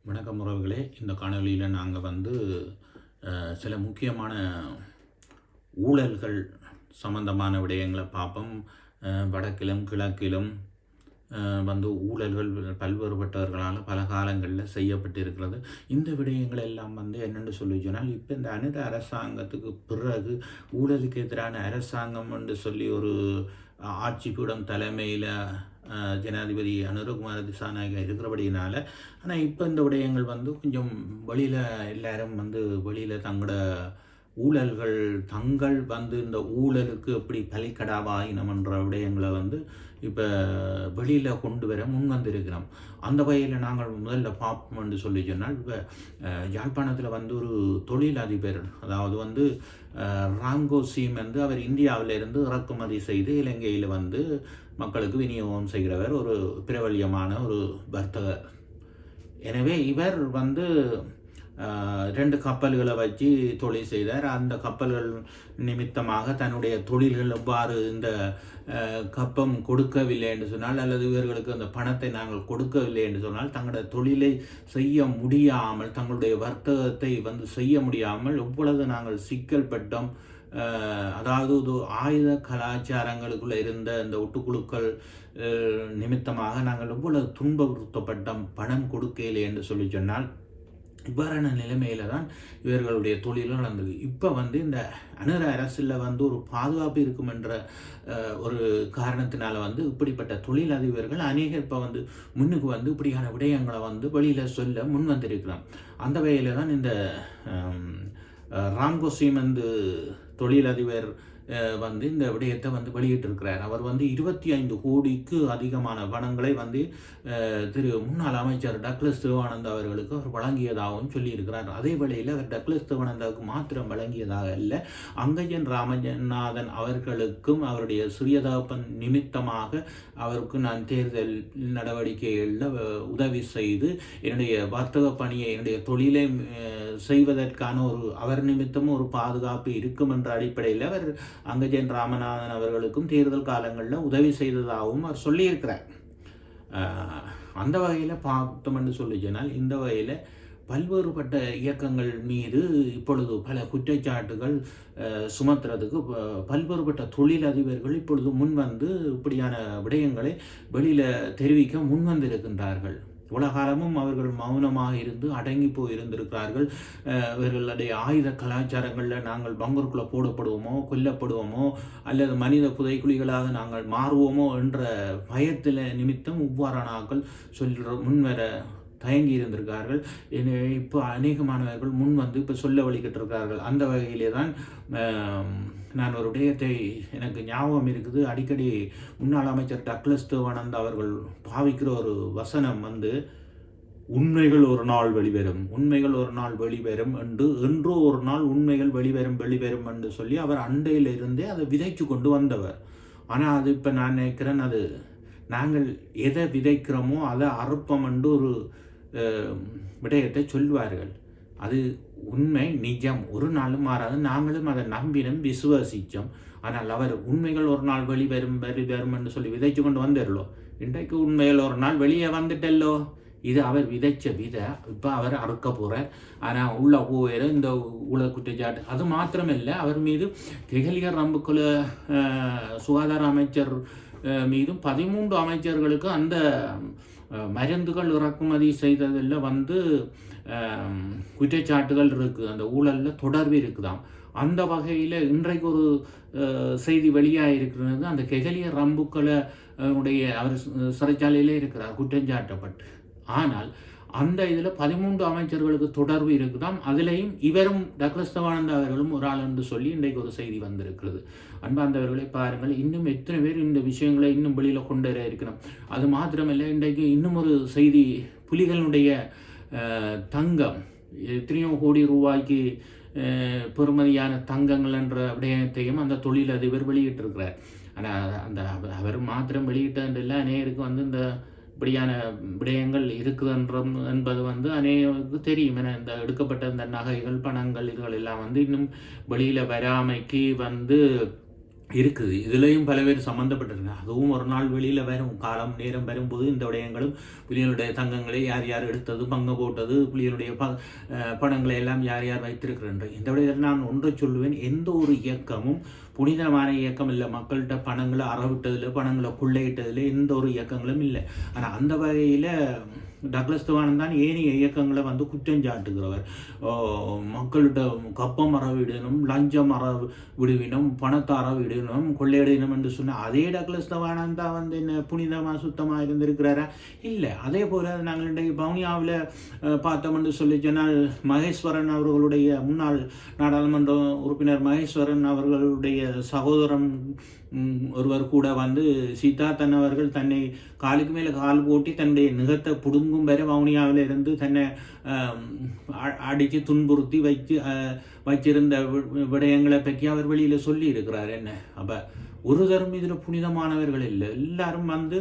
வணக்கம் உறவுகளே. இந்த காணொளியில் நாங்கள் சில முக்கியமான ஊழல்கள் சம்பந்தமான விடயங்களை பார்ப்போம். வடக்கிலும் கிழக்கிலும் ஊழல்கள் பல்வேறுபட்டவர்களால் பல காலங்களில் செய்யப்பட்டிருக்கிறது. இந்த விடயங்கள் எல்லாம் என்னென்னு சொல்லி சொன்னால், இப்போ இந்த அனித அரசாங்கத்துக்கு பிறகு ஊழலுக்கு எதிரான அரசாங்கம் என்று சொல்லி ஒரு ஆட்சிப்பீடம் தலைமையில் ஜனாதிபதி அனுரகுமார திசாநாயகா இருக்கிறபடியினால, ஆனால் இப்போ இந்த விடயங்கள் கொஞ்சம் வெளியில் எல்லாரும் வெளியில் தங்களோட ஊழல்கள் தங்கள் இந்த ஊழலுக்கு எப்படி பலிக்கடாவாயினம்ன்ற விடயங்களை இப்போ வெளியில் கொண்டு வர முன் வந்திருக்கிறோம். அந்த வகையில் நாங்கள் முதல்ல பார்ப்போம் என்று சொல்லி சொன்னால், இப்போ யாழ்ப்பாணத்தில் ஒரு தொழிலதிபர், அதாவது ராங்கோ சீம் அவர் இந்தியாவிலிருந்து இறக்குமதி செய்து இலங்கையில் மக்களுக்கு விநியோகம் செய்கிறவர் ஒரு பிரபல்யமான ஒரு வர்த்தகர். எனவே இவர் 2 கப்பல்களை வச்சு தொழில் செய்தார். அந்த கப்பல்கள் நிமித்தமாக தன்னுடைய தொழில்கள் எவ்வாறு இந்த கப்பம் கொடுக்கவில்லை என்று சொன்னால், அல்லது இவர்களுக்கு அந்த பணத்தை நாங்கள் கொடுக்கவில்லை என்று சொன்னால், தங்களுடைய தொழிலை செய்ய முடியாமல், தங்களுடைய வர்த்தகத்தை செய்ய முடியாமல் எவ்வளவு நாங்கள் சிக்கல் பட்டோம். அதாவது ஒரு ஆயுத கலாச்சாரங்களுக்குள்ள இருந்த இந்த ஒட்டுக்குழுக்கள் நிமித்தமாக நாங்கள் எவ்வளவு துன்புறுத்தப்பட்டோம் பணம் கொடுக்கலை என்று சொல்லி சொன்னால், இவ்வாறான நிலைமையில தான் இவர்களுடைய தொழிலும் நடந்தது. இப்போ இந்த அனுர அரசில் ஒரு பாதுகாப்பு இருக்கும் என்ற ஒரு காரணத்தினால இப்படிப்பட்ட தொழிலதிபர்கள் அநேகர் இப்போ முன்னுக்கு இப்படியான விடயங்களை வெளியில் சொல்ல முன் வந்திருக்கிறான். அந்த வகையில் தான் இந்த ராம்கோ சீமந்த் தொழிலதிபர் இந்த விடயத்தை வெளியிட்டிருக்கிறார். அவர் 25 கோடிக்கு அதிகமான பணங்களை திரு முன்னாள் அமைச்சர் டக்ளஸ் தேவானந்தா அவர்களுக்கு அவர் வழங்கியதாகவும் சொல்லியிருக்கிறார். அதே வேளையில் அவர் டக்ளஸ் தேவானந்தாவுக்கு மாத்திரம் வழங்கியதாக அல்ல, அங்கஜன் ராமநாதன் அவர்களுக்கும் அவருடைய சிறிய தகப்பன் நிமித்தமாக அவருக்கு நான் தேர்தல் நடவடிக்கைகளில் உதவி செய்து என்னுடைய வர்த்தக பணியை, என்னுடைய தொழிலை செய்வதற்கான அவர் நிமித்தமும் ஒரு பாதுகாப்பு இருக்கும் என்ற அடிப்படையில் அவர் அங்கஜன் ராமநாதன் அவர்களுக்கும் தேர்தல் காலங்களில் உதவி செய்ததாகவும் அவர் சொல்லியிருக்கிறார். அந்த வகையில் பார்த்தோம் என்று சொல்லி சொன்னால், இந்த வகையில் பல்வேறுபட்ட இயக்கங்கள் மீது இப்பொழுது பல குற்றச்சாட்டுகள் சுமத்துறதுக்கு பல்வேறுபட்ட தொழிலதிபர்கள் இப்பொழுது இப்படியான விடயங்களை வெளியில் தெரிவிக்க முன்வந்திருக்கின்றார்கள். உலகாலமும் அவர்கள் மௌனமாக இருந்து அடங்கி போயிருந்திருக்கிறார்கள். இவர்களுடைய ஆயுத கலாச்சாரங்களில் நாங்கள் பங்கருக்குள்ளே போடப்படுவோமோ, கொல்லப்படுவோமோ, அல்லது மனித புதைக்குழிகளாக நாங்கள் மாறுவோமோ என்ற பயத்தில் நிமித்தம் இவ்வாறான ஆக்கள் முன்வர தயங்கி இருந்திருக்கார்கள். இப்போ அநேகமானவர்கள் முன் இப்போ சொல்ல வழிகிட்டிருக்கார்கள். அந்த வகையிலே தான் நான் ஒரு விடயத்தை எனக்கு ஞாபகம் இருக்குது. அடிக்கடி முன்னாள் அமைச்சர் டக்ளஸ் தேவானந்தா அவர்கள் பாவிக்கிற ஒரு வசனம் உண்மைகள் ஒரு நாள் வெளிவரும், உண்மைகள் ஒரு நாள் வெளிவரும் என்றோ ஒரு நாள் உண்மைகள் வெளிவரும் என்று சொல்லி அவர் அண்டையிலிருந்தே அதை விதைச்சு கொண்டு வந்தவர். ஆனால் அது இப்போ நான் நினைக்கிறேன், அது நாங்கள் எதை விதைக்கிறோமோ அதை அறுப்பம் என்று ஒரு விடயத்தை சொல்வார்கள். அது உண்மை, நிஜம், ஒரு நாளும் மாறாது. நாங்களும் அதை நம்பினோம், விசுவாசித்தோம். ஆனால் அவர் உண்மைகள் ஒரு நாள் வெளிவரும் என்று சொல்லி விதைச்சு கொண்டு வந்துடலோ. இன்றைக்கு உண்மைகள் ஒரு நாள் வெளியே வந்துட்டல்லோ. இது அவர் விதைச்ச விதை. இப்போ அவர் அறுக்க போகிறார். ஆனால் உள்ள போயிட இந்த ஊழல் குற்றச்சாட்டு அது மாத்திரமில்லை, அவர் மீது கெஹலியர் ரம்புக்குல சுகாதார அமைச்சர் மீதும் 13 அமைச்சர்களுக்கு அந்த மருந்துகள் இறக்குமதி செய்ததில் குற்றச்சாட்டுகள் இருக்குது. அந்த ஊழலில் தொடர்பு இருக்குதாம். அந்த வகையில் இன்றைக்கு ஒரு செய்தி வெளியாக இருக்கிறது. அந்த கெஹலியர் ரம்புக்களை அவர் சிறைச்சாலையிலே இருக்கிறார் குற்றஞ்சாட்டப்பட்டு. ஆனால் அந்த இதில் 13 அமைச்சர்களுக்கு தொடர்பு இருக்குதாம். அதிலையும் இவரும் டக்ளஸ் தேவானந்தா அவர்களும் ஒரு ஆள் என்று சொல்லி இன்றைக்கு ஒரு செய்தி வந்திருக்கிறது. அன்பார்ந்தவர்களை பாருங்கள், இன்னும் எத்தனை பேர் இந்த விஷயங்களை இன்னும் வெளியில் கொண்டு வர இருக்கிறோம். அது மாத்திரமில்லை, இன்றைக்கு இன்னும் ஒரு செய்தி, புலிகளுடைய தங்கம் எத்தனையோ கோடி ரூபாய்க்கு பெறுமதியான தங்கங்கள் என்ற விடயத்தையும் அந்த தொழிலதிபர் வெளியிட்டிருக்கிறார். ஆனால் அந்த அவர் மாத்திரம் வெளியிட்டதில்லை, அநேகருக்கு இந்த இப்படியான விடயங்கள் இருக்குது என்பது அநேகருக்கு தெரியும். என இந்த எடுக்கப்பட்ட இந்த நகைகள், பணங்கள், இதுகள் எல்லாம் இன்னும் வெளியில் வராமைக்கு இருக்குது. இதுலேயும் பல பேர் சம்மந்தப்பட்டிருக்காங்க. அதுவும் ஒரு நாள் வெளியில் வரும், காலம் நேரம் வரும்போது இந்த விடயங்களும் புலிகளுடைய தங்கங்களை யார் யார் எடுத்தது, பங்கு போட்டது, புலிகளுடைய பணங்களை எல்லாம் யார் யார் வைத்திருக்கின்ற இந்த விடயத்தில் நான் ஒன்றை சொல்லுவேன். எந்த ஒரு இயக்கமும் புனிதமான இயக்கம் இல்லை. மக்கள்கிட்ட பணங்களை அறவிட்டதில், பணங்களை கொள்ளையிட்டதில் எந்த ஒரு இயக்கங்களும் இல்லை. ஆனால் அந்த வகையில் டக்ளஸ் திவானன் தான் ஏனைய இயக்கங்களை வந்து குற்றஞ்சாட்டுகிறவர். மக்கள்கிட்ட கப்பம் அறவிடணும், லஞ்சம் விடுவினம், பணத்தை அறவிடணும், கொள்ளையிடணும் என்று சொன்னால் அதே டக்ளஸ் திவானன் தான் வந்து என்ன புனிதமாக சுத்தமாக இருந்திருக்கிறாரா? இல்லை. அதே போல் நாங்கள் இன்றைக்கு பவுனியாவில் பார்த்தோம் என்று சொல்லி சொன்னால் மகேஸ்வரன் அவர்களுடைய முன்னாள் நாடாளுமன்ற உறுப்பினர் மகேஸ்வரன் அவர்களுடைய சகோதரன் ஒருவர் கூட வந்து சித்தார்த்தன் அவர்கள் தன்னை காலுக்கு மேலே கால் போட்டி தன்னுடைய நிகத்தை புடுங்கும் வரை வவுனியாவில் இருந்து தன்னை அடித்து துன்புறுத்தி வச்சிருந்த விடயங்களை பற்றி அவர் வெளியில் சொல்லி இருக்கிறார். என்ன அப்போ ஒரு தரம் இதில் புனிதமானவர்கள் இல்லை. எல்லாரும் வந்து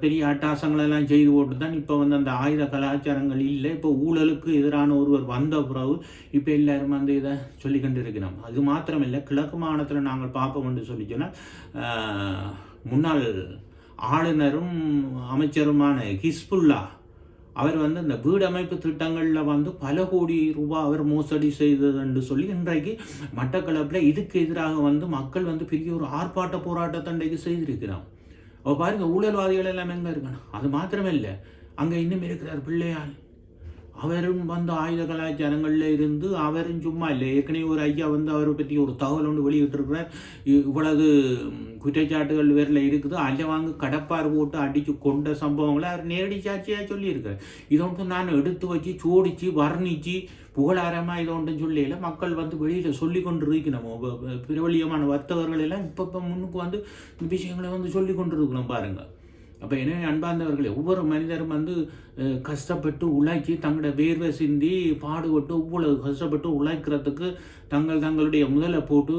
பெரிய அட்டாசங்களெல்லாம் செய்து போட்டு தான் இப்போ வந்து அந்த ஆயுத கலாச்சாரங்கள் இல்லை. இப்போ ஊழலுக்கு எதிரான ஒருவர் வந்த பிறகு இப்போ எல்லாரும் வந்து இதை சொல்லி கொண்டு இருக்கிறோம். அது மாத்திரமில்லை, கிழக்கு மாநிலத்தில் நாங்கள் பார்ப்போம் என்று சொல்லி சொன்னால் முன்னாள் ஆளுநரும் அமைச்சருமான ஹிஸ்புல்லா அவர் வந்து அந்த வீடு அமைப்பு திட்டங்களில் வந்து பல கோடி ரூபாய் அவர் மோசடி செய்தது என்று சொல்லி இன்றைக்கு மட்டக்களப்பில் இதுக்கு எதிராக வந்து மக்கள் வந்து பெரிய ஒரு ஆர்ப்பாட்ட போராட்டத்தை இன்றைக்கு செய்திருக்கிறான். அப்போ பாருங்கள், ஊழல்வாதிகள் எல்லாம் எங்கே இருக்கணும். அது மாத்திரமே இல்லை, அங்கே இன்னும் இருக்கிறார் பிள்ளையால். அவரும் வந்து ஆயுத கலாச்சாரங்களில் இருந்து அவரும் சும்மா இல்லை. ஏற்கனவே ஒரு ஐயா வந்து அவரை பற்றி ஒரு தகவல் ஒன்று வெளியிட்டிருக்கிறார். இவ்வளவு குற்றச்சாட்டுகள் வேறில் இருக்குது, அல்ல வாங்க கடப்பார் போட்டு அடித்து கொண்ட சம்பவங்களை அவர் நேரடி சாட்சியாக சொல்லியிருக்கார். இதை வந்து நான் எடுத்து வச்சு சோடிச்சு வர்ணித்து புகழாரமாக இதை ஒன்றும் சொல்லல. மக்கள் வந்து வெளியில் சொல்லி கொண்டு இருக்கணும். பிரபலியமான வர்த்தகர்கள் எல்லாம் இப்போ முன்னுக்கு வந்து இந்த விஷயங்களை வந்து சொல்லி கொண்டு இருக்கணும் பாருங்கள். அப்போ எனவே அன்பார்ந்தவர்களே, ஒவ்வொரு மனிதரும் வந்து கஷ்டப்பட்டு உழைச்சி தங்களோட வேர்வை சிந்தி பாடுபட்டு இவ்வளவு கஷ்டப்பட்டு உழைக்கிறதுக்கு தங்களுடைய முதலை போட்டு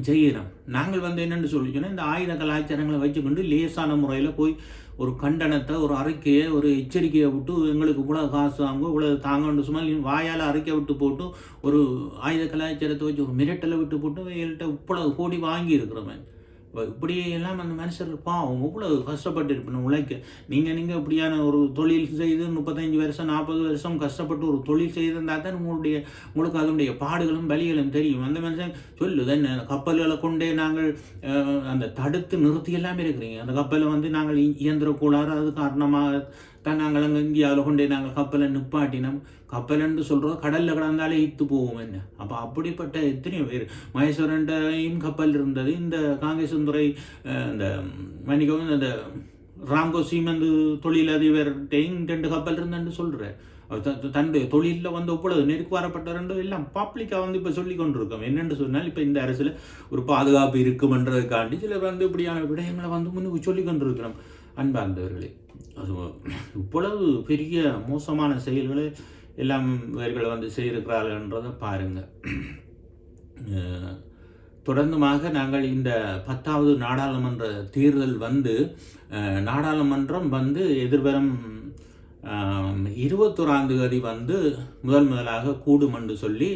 செய்யணும். நாங்கள் வந்து என்னென்னு சொல்லிச்சோன்னா இந்த ஆயுத கலாச்சாரங்களை வச்சுக்கொண்டு லேசான முறையில் போய் ஒரு கண்டனத்தை, ஒரு அறிக்கையை, ஒரு எச்சரிக்கையை விட்டு எங்களுக்கு இவ்வளோ காசு வாங்க இவ்வளோ தாங்கன்னு சும்மா வாயால் அறிக்கை விட்டு போட்டு ஒரு ஆயுத கலாச்சாரத்தை வச்சு ஒரு மிரட்டலை விட்டு போட்டு எங்கள்கிட்ட இவ்வளவு கோடி வாங்கி இருக்கிறவன். இப்படியெல்லாம் அந்த மனுஷர் பாவம் இவ்வளோ கஷ்டப்பட்டு இருப்பணும் உழைக்க. நீங்கள் இப்படியான ஒரு தொழில் செய்து 35 வருஷம் 40 வருஷம் கஷ்டப்பட்டு ஒரு தொழில் செய்திருந்தால் தான் உங்களுக்கு அதனுடைய பாடுகளும் வலிகளும் தெரியும். அந்த மனுஷன் சொல்லுது என்ன, கப்பல்களை கொண்டே நாங்கள் அந்த தடுத்து நிறுத்தி எல்லாமே இருக்கிறீங்க. அந்த கப்பலை வந்து நாங்கள் இயந்திர கோளாறு அது காரணமாக தான் நாங்கள் அங்கே இந்தியாவில் கொண்டே நாங்கள் கப்பலை நிப்பாட்டினோம். கப்பல்ன்னு சொல்கிறோம், கடலில் கடந்தாலே இத்து போவோம் என்ன. அப்போ அப்படிப்பட்ட எத்தனையோ பேர், மகேஸ்வரன்டையும் கப்பல் இருந்தது. இந்த காங்கேசந்துறை இந்த மன்னிக்கவும் இந்த ராம்கோ சீமந்து தொழிலதிபர்கிட்டையும் 2 கப்பல் இருந்தேன்னு சொல்கிறேன். தன்னுடைய தொழிலில் வந்து இவ்வளவு நெருக்கு வரப்பட்ட எல்லாம் பப்ளிக்காக வந்து இப்போ சொல்லி கொண்டிருக்கோம். என்னென்று சொன்னால் இப்போ இந்த அரசில் ஒரு பாதுகாப்பு இருக்குமென்றதுக்காண்டி சிலர் வந்து இப்படியான விடயங்களை வந்து முன்னுக்கு சொல்லி கொண்டிருக்கிறோம். அன்பார்ந்தவர்களே, அது இவ்வளவு பெரிய மோசமான செயல்களை எல்லாம் இவர்களை வந்து செய்திருக்கிறார்கள்ன்றதை பாருங்கள். தொடர்ந்துமாக நாங்கள் இந்த 10வது நாடாளுமன்ற தேர்தல் வந்து நாடாளுமன்றம் வந்து எதிர்வரும் 21ஆம் தேதி வந்து முதலாக கூடும் என்று சொல்லி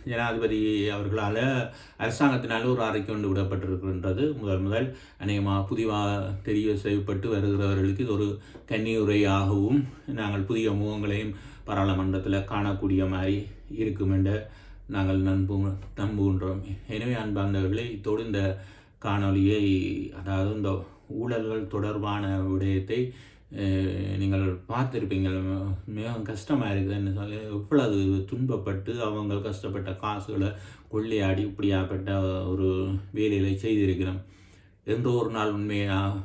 ஜனாதிபதி அவர்களால் அரசாங்கத்தினால் ஒரு அறிக்கை கொண்டு விடப்பட்டிருக்கின்றது. முதல் அநேகமாக புதிதாக தெரிவு செய்யப்பட்டு வருகிறவர்களுக்கு இது ஒரு கன்னியுரையாகவும் நாங்கள் புதிய முகங்களையும் பாராளுமன்றத்தில் காணக்கூடிய மாதிரி இருக்கும் என்று நாங்கள் நம்புகின்றோம். எனவே அன்பார்ந்தவர்களே, இத்தோடு இந்த காணொலியை, அதாவது இந்த ஊழல்கள் தொடர்பான விடயத்தை நீங்கள் பார்த்துருப்பீங்கள். மிகவும் கஷ்டமாக இருக்குதுன்னு சொல்லி எவ்வளவு துன்பப்பட்டு அவங்க கஷ்டப்பட்ட காசுகளை கொள்ளையாடி இப்படியாப்பட்ட ஒரு வேலைகளை செய்திருக்கிறோம். எந்த ஒரு நாள் உண்மையாக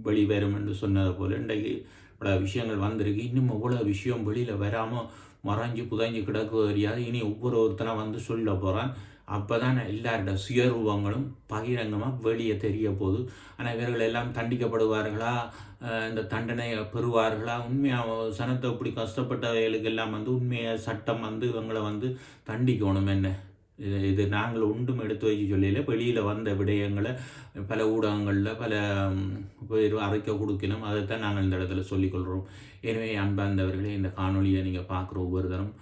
வெளிவரும் என்று சொன்னது போல் இன்றைக்கு இவ்வளோ விஷயங்கள் வந்திருக்கு. இன்னும் இவ்வளோ விஷயம் வெளியில் வராமல் மறைஞ்சு புதைஞ்சு கிடக்குவது தெரியாது. இனி ஒவ்வொருத்தனை வந்து சொல்ல போகிறான். அப்போ தான் எல்லாரோட சுயரூபங்களும் பகிரங்கமாக வெளியே தெரிய போகுது. ஆனால் இவர்கள் எல்லாம் தண்டிக்கப்படுவார்களா, இந்த தண்டனையை பெறுவார்களா, உண்மையாக சனத்தை இப்படி கஷ்டப்பட்டவர்களுக்கு எல்லாம் வந்து உண்மையாக சட்டம் வந்து இவங்களை வந்து தண்டிக்கணும் என்ன. இது நாங்கள் ஒன்றும் எடுத்து வச்சு சொல்லல. வெளியில் வந்த விடயங்களை பல ஊடகங்களில் பல பேர் அறிக்கை கொடுக்கணும். அதைத்தான் நாங்கள் இந்த இடத்துல சொல்லிக்கொள்கிறோம். எனவே அன்பார்ந்தவர்களே, இந்த காணொலியை நீங்கள் பார்க்குற ஒவ்வொரு தரம்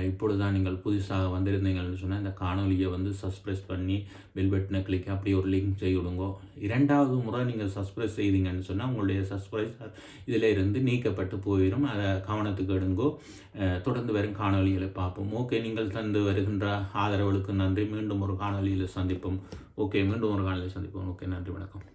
இப்பொழுது தான் நீங்கள் புதுசாக வந்திருந்தீங்கன்னு சொன்னால் இந்த காணொலியை வந்து சப்ஸ்கிரைப் பண்ணி பெல் பட்டனை கிளிக் அப்படி ஒரு லிங்க் செய்யுடுங்கோ. 2வது முறை நீங்கள் சப்ஸ்கிரைப் செய்தீங்கன்னு சொன்னால் உங்களுடைய சப்ஸ்கிரைப் இதில் இருந்து நீக்கப்பட்டு போயிடும். அதை கவனத்துக்கு எடுங்கோ. தொடர்ந்து வரும் காணொலிகளை பார்ப்போம். ஓகே, நீங்கள் தந்து வருகின்ற ஆதரவுகளுக்கு நன்றி. மீண்டும் ஒரு காணொலியில் சந்திப்போம். ஓகே, மீண்டும் ஒரு காணொலியில் சந்திப்போம். ஓகே, நன்றி, வணக்கம்.